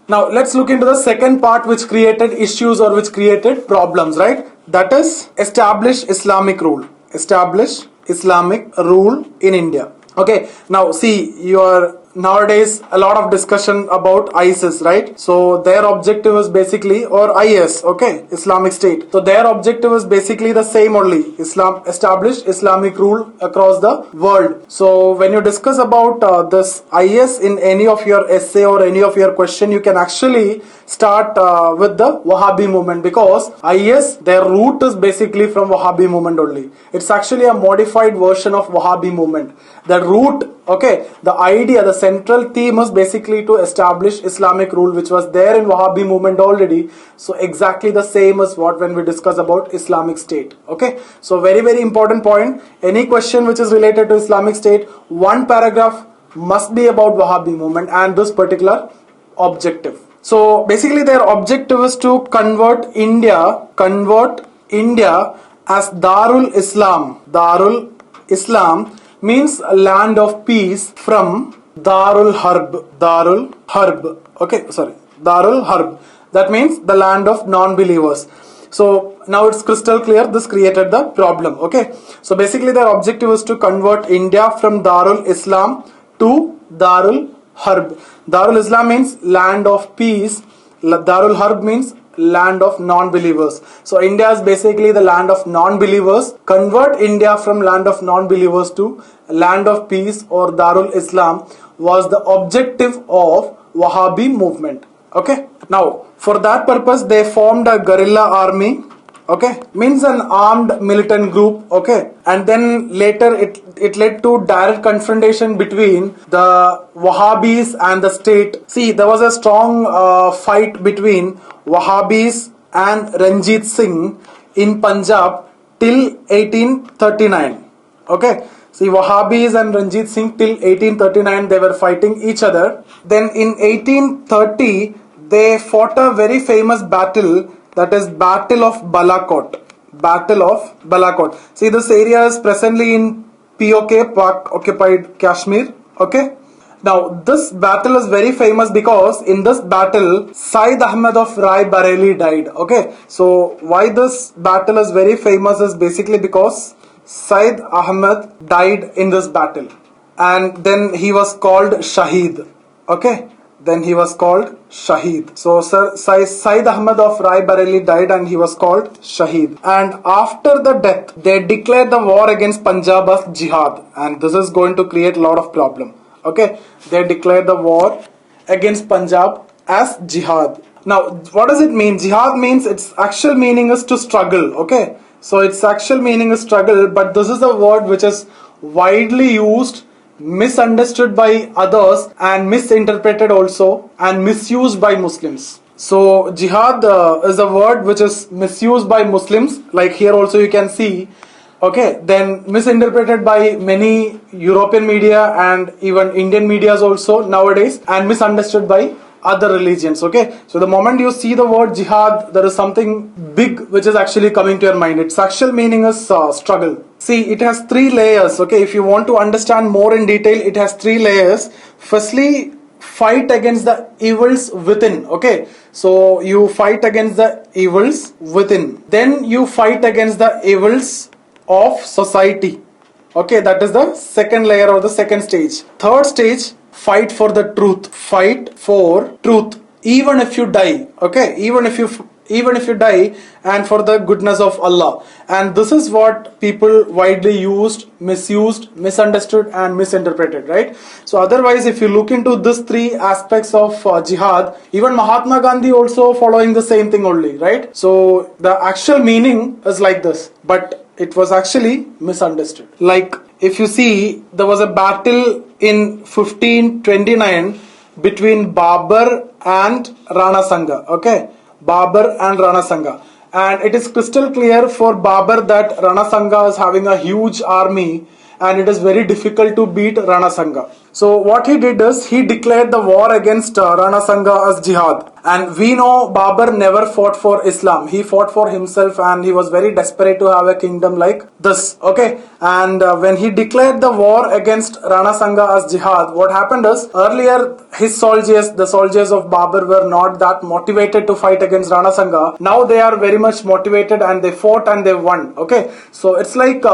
Now let's look into the second part which created issues or which created problems, right? That is establish Islamic rule. Establish Islamic rule in India. Okay, now see, nowadays a lot of discussion about ISIS, right? So their objective is basically, or IAS, okay, Islamic State. So their objective is basically the same only, establish Islamic rule across the world. So when you discuss about this IAS in any of your essay or any of your question, you can actually start with the Wahhabi movement, because IAS, their root is basically from Wahhabi movement only. It's actually a modified version of Wahhabi movement. The root, okay, the idea, the central theme is basically to establish Islamic rule, which was there in Wahhabi movement already. So exactly the same as what when we discuss about Islamic State. Okay, so very important point. Any question which is related to Islamic State, one paragraph must be about Wahhabi movement and this particular objective. So basically their objective is to convert India as Darul Islam. Darul Islam means land of peace from Darul Harb. Darul Harb. Okay, sorry. Darul Harb. That means the land of non-believers. So now it's crystal clear. This created the problem. Okay. So basically their objective is to convert India from Darul Islam to Darul Harb. Darul Islam means land of peace. Darul Harb means land of non-believers. So India is basically the land of non-believers. Convert India from land of non-believers to land of peace or Darul Islam was the objective of Wahhabi movement. Okay. Now for that purpose they formed a guerrilla army. Okay, means an armed militant group. Okay, and then later it led to direct confrontation between the Wahhabis and the state. See, there was a strong fight between Wahhabis and Ranjit Singh in Punjab till 1839. Okay, see, Wahhabis and Ranjit Singh till 1839 they were fighting each other. Then in 1830 they fought a very famous battle, that is Battle of Balakot. Battle of Balakot. See, this area is presently in POK, Pak occupied Kashmir. Okay. Now this battle is very famous because in this battle Syed Ahmed of Rai Bareli died. Okay. So why this battle is very famous is basically because Syed Ahmed died in this battle, and then he was called Shaheed. Okay. Then he was called Shaheed. So Syed Ahmed of Rai Bareli died and he was called Shaheed. And after the death, they declared the war against Punjab as jihad. And this is going to create a lot of problem. Okay, they declared the war against Punjab as jihad. Now, what does it mean? Jihad means its actual meaning is to struggle. Okay, so its actual meaning is struggle, but this is a word which is widely used, misunderstood by others and misinterpreted also and misused by Muslims. So jihad is a word which is misused by Muslims, like here also you can see. Okay, then misinterpreted by many European media and even Indian medias also nowadays, and misunderstood by other religions. Okay, so the moment you see the word jihad, there is something big which is actually coming to your mind. Its actual meaning is struggle. See, it has three layers. Okay, if you want to understand more in detail, it has three layers. Firstly, fight against the evils within. Okay, so you fight against the evils within, then you fight against the evils of society. Okay, that is the second layer or the second stage. Third stage, fight for the truth. Fight for truth, even if you die. Okay, even if you die, and for the goodness of Allah. And this is what people widely used, misused, misunderstood and misinterpreted, right? So otherwise, if you look into these three aspects of jihad, even Mahatma Gandhi also following the same thing only, right? So the actual meaning is like this, but it was actually misunderstood. Like if you see, there was a battle in 1529 between Babur and Rana Sanga. Okay, Babur and Rana Sanga, and it is crystal clear for Babur that Rana Sanga is having a huge army and it is very difficult to beat Rana Sanga. So what he did is he declared the war against Rana Sanga as jihad, And we know Babur never fought for Islam. He fought for himself, and he was very desperate to have a kingdom like this. Okay, and when he declared the war against Rana Sanga as jihad, what happened is earlier his soldiers, the soldiers of Babur, were not that motivated to fight against Rana Sanga. Now they are very much motivated, and they fought and they won. Okay, so it's like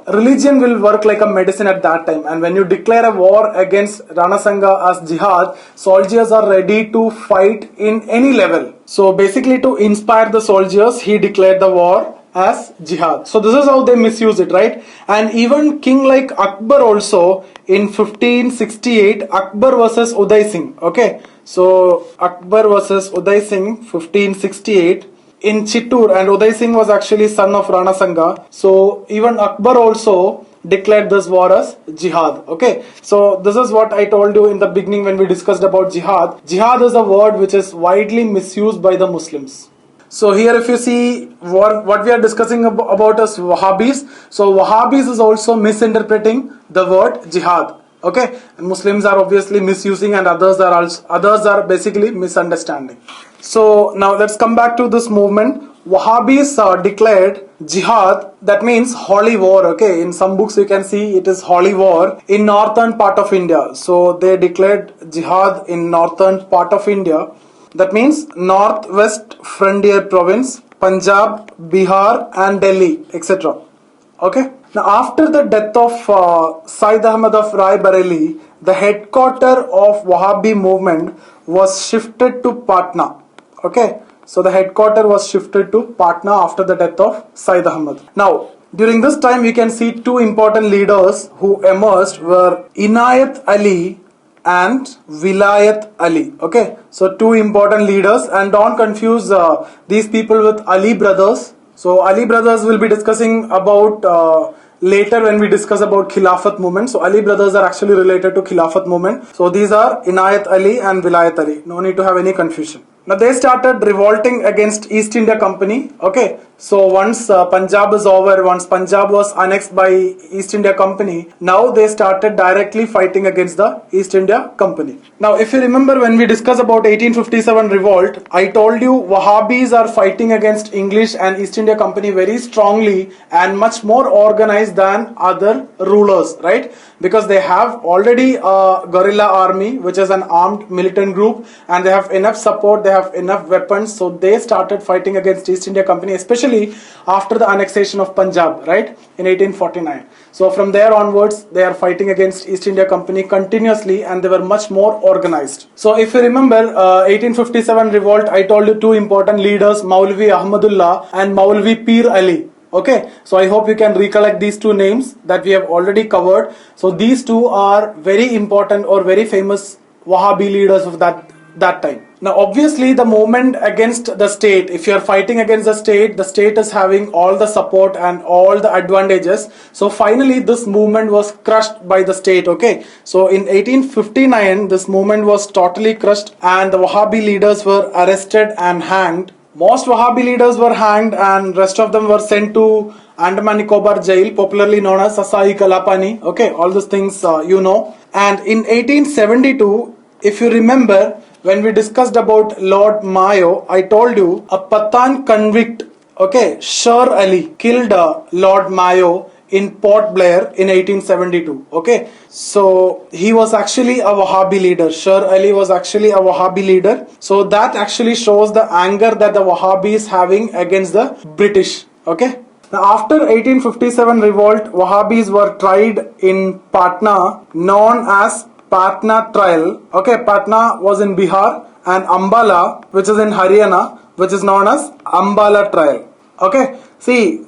religion will work like a medicine at that time, and when you declare a war against Rana Sanga as jihad, soldiers are ready to fight in any level. So basically, to inspire the soldiers, he declared the war as jihad. So this is how they misuse it, right? And even king like Akbar also in 1568, Akbar versus Uday Singh. Okay, so Akbar versus Uday Singh 1568 in Chittoor, and Uday Singh was actually son of Rana Sanga. So even Akbar also declared this war as jihad. Okay, so this is what I told you in the beginning when we discussed about jihad. Jihad is a word which is widely misused by the Muslims. So here if you see what we are discussing about is Wahhabis. So Wahhabis is also misinterpreting the word jihad. Okay, and Muslims are obviously misusing, and others are basically misunderstanding. So now let's come back to this movement. Wahhabis declared jihad, that means holy war. Okay, in some books you can see it is holy war in northern part of India. So they declared jihad in northern part of India. That means northwest frontier province, Punjab, Bihar and Delhi, etc. Okay. Now after the death of Sayyid Ahmad of Rai Bareli, the headquarter of Wahhabi movement was shifted to Patna. Okay. So the headquarter was shifted to Patna after the death of Sayyid Ahmad. Now during this time we can see two important leaders who emerged were Inayat Ali and Vilayat Ali. Okay, so two important leaders, and don't confuse these people with Ali brothers. So Ali brothers will be discussing about later when we discuss about Khilafat movement. So Ali brothers are actually related to Khilafat movement. So these are Inayat Ali and Vilayat Ali. No need to have any confusion. Now they started revolting against East India Company. Okay, so once Punjab is over, once Punjab was annexed by East India Company, now they started directly fighting against the East India Company. Now if you remember when we discussed about 1857 revolt, I told you Wahhabis are fighting against English and East India Company very strongly and much more organized than other rulers, right? Because they have already a guerrilla army, which is an armed militant group, and they have enough support, they have enough weapons. So they started fighting against East India Company, especially after the annexation of Punjab, right, in 1849. So from there onwards, they are fighting against East India Company continuously, and they were much more organized. So if you remember 1857 revolt, I told you two important leaders, Maulvi Ahmadullah and Maulvi Pir Ali. Okay, so I hope you can recollect these two names that we have already covered. So these two are very important or very famous Wahhabi leaders of that time. Now obviously the movement against the state, if you are fighting against the state is having all the support and all the advantages. So finally this movement was crushed by the state. Okay, so in 1859 this movement was totally crushed, and the Wahhabi leaders were arrested and hanged. Most Wahhabi leaders were hanged, and rest of them were sent to Andaman Nicobar jail, popularly known as Sasai Kalapani. Okay, all those things you know. And in 1872, if you remember, when we discussed about Lord Mayo, I told you a Pathan convict, okay, Sher Ali, killed Lord Mayo in Port Blair in 1872. Okay, so he was actually a Wahhabi leader. Sher Ali was actually a Wahhabi leader. So that actually shows the anger that the Wahhabi is having against the British. Okay. Now after 1857 revolt, Wahhabis were tried in Patna, known as Patna trial. Okay, Patna was in Bihar, and Ambala, which is in Haryana, which is known as Ambala trial. Okay, see,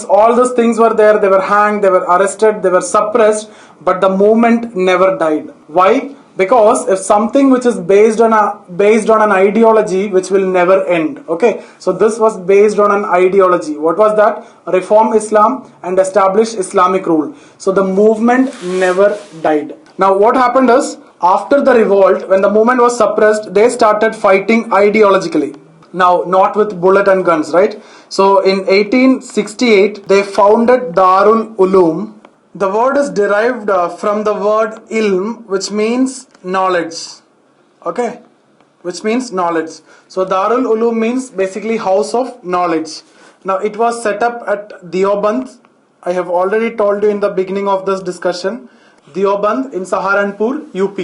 all these things were there. They were hanged, they were arrested, they were suppressed, but the movement never died. Why? Because if something which is based on an ideology which will never end. Okay, so this was based on an ideology. What was that? Reform Islam and establish Islamic rule. So the movement never died. Now what happened is, after the revolt, when the movement was suppressed, they started fighting ideologically. Now not with bullet and guns, right? So in 1868 they founded Darul Uloom. The word is derived from the word ilm, which means knowledge. Okay, which means knowledge. So Darul Ulum means basically house of knowledge. Now it was set up at Deoband. I have already told you in the beginning of this discussion. Deoband in Saharanpur, UP.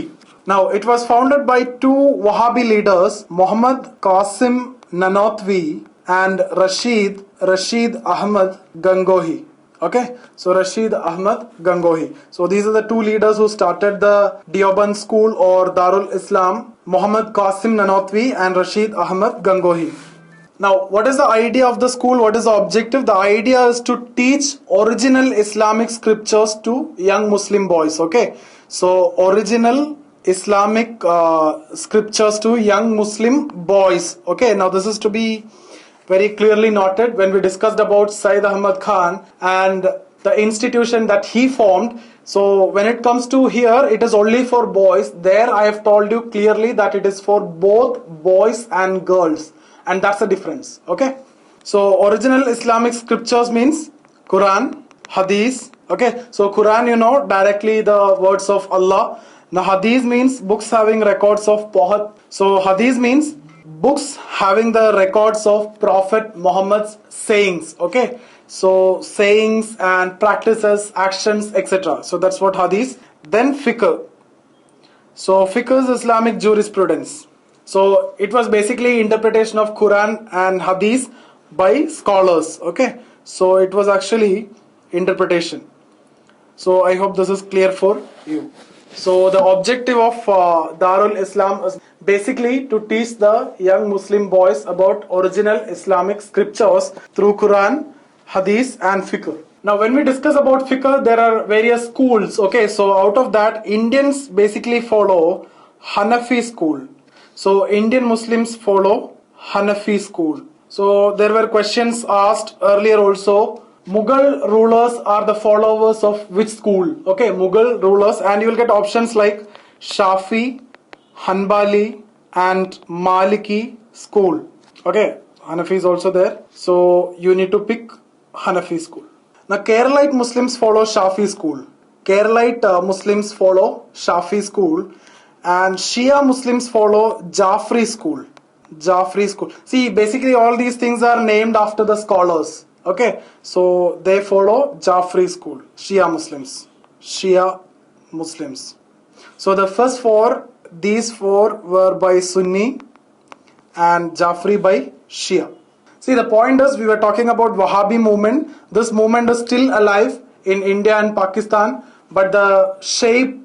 Now it was founded by two Wahhabi leaders, Muhammad Qasim Nanotvi and Rashid Ahmad Gangohi. Okay, so Rashid Ahmad Gangohi. So these are the two leaders who started the Deoband school or Darul Islam, Muhammad Qasim Nanotvi and Rashid Ahmad Gangohi. Now, what is the idea of the school? What is the objective? The idea is to teach original Islamic scriptures to young Muslim boys. Okay, so original Islamic scriptures to young Muslim boys. Okay, now this is to be very clearly noted when we discussed about Said Ahmad Khan and the institution that he formed. So when it comes to here, it is only for boys. There I have told you clearly that it is for both boys and girls, and that's the difference. Okay, so original Islamic scriptures means Quran, Hadith. Okay, so Quran, you know, directly the words of Allah. Now Hadith means books having records of Prophet. So Hadith means books having the records of Prophet Muhammad's sayings. Okay, so sayings and practices, actions, etc. So that's what Hadith. Then fiqh. So fiqh is Islamic jurisprudence. So it was basically interpretation of Quran and Hadith by scholars. Okay, so it was actually interpretation. So I hope this is clear for you. So the objective of Darul Islam is basically to teach the young Muslim boys about original Islamic scriptures through Quran, Hadith and fiqh. Now when we discuss about fiqh, there are various schools. Okay, so out of that, Indians basically follow Hanafi school. So Indian Muslims follow Hanafi school. So there were questions asked earlier also. Mughal rulers are the followers of which school? Okay, Mughal rulers, and you will get options like Shafi, Hanbali and Maliki school. Okay, Hanafi is also there. So you need to pick Hanafi school. Now Keralite Muslims follow Shafi school. Keralite Muslims follow Shafi school. And Shia Muslims follow Jafri school. Jafri school. See, basically all these things are named after the scholars. Okay, so they follow Jafri school. Shia Muslims. Shia Muslims. So the first four, these four were by Sunni and Jafri by Shia. See, the point is, we were talking about Wahhabi movement. This movement is still alive in India and Pakistan, but the shape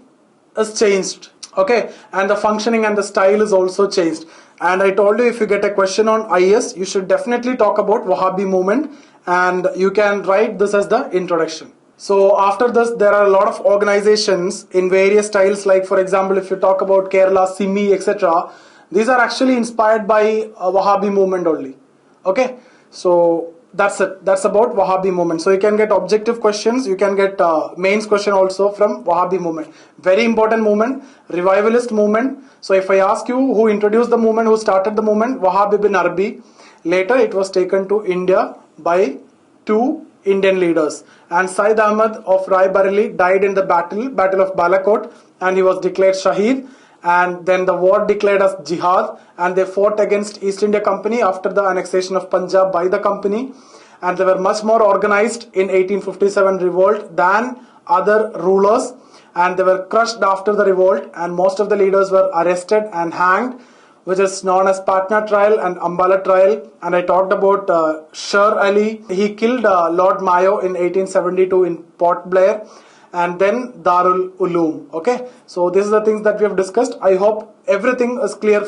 is changed. Okay, and the functioning and the style is also changed. And I told you, if you get a question on IAS, you should definitely talk about Wahhabi movement, and you can write this as the introduction. So after this, there are a lot of organizations in various styles, like for example, if you talk about Kerala, Simi, etc. These are actually inspired by Wahhabi movement only. Okay, so that's it. That's about Wahhabi movement. So you can get objective questions, you can get mains question also from Wahhabi movement. Very important movement, revivalist movement. So if I ask you who introduced the movement, who started the movement, Wahhab ibn Arabi. Later it was taken to India by two Indian leaders. And Said Ahmad of Rai Bareli died in the battle of Balakot, and he was declared Shaheed. And then the war declared as jihad, and they fought against East India Company after the annexation of Punjab by the company. And they were much more organized in 1857 revolt than other rulers, and they were crushed after the revolt, and most of the leaders were arrested and hanged, which is known as Patna trial and Ambala trial. And I talked about Sher Ali. He killed Lord Mayo in 1872 in Port Blair. And then Darul Uloom. Okay, so these are the things that we have discussed. I hope everything is clear for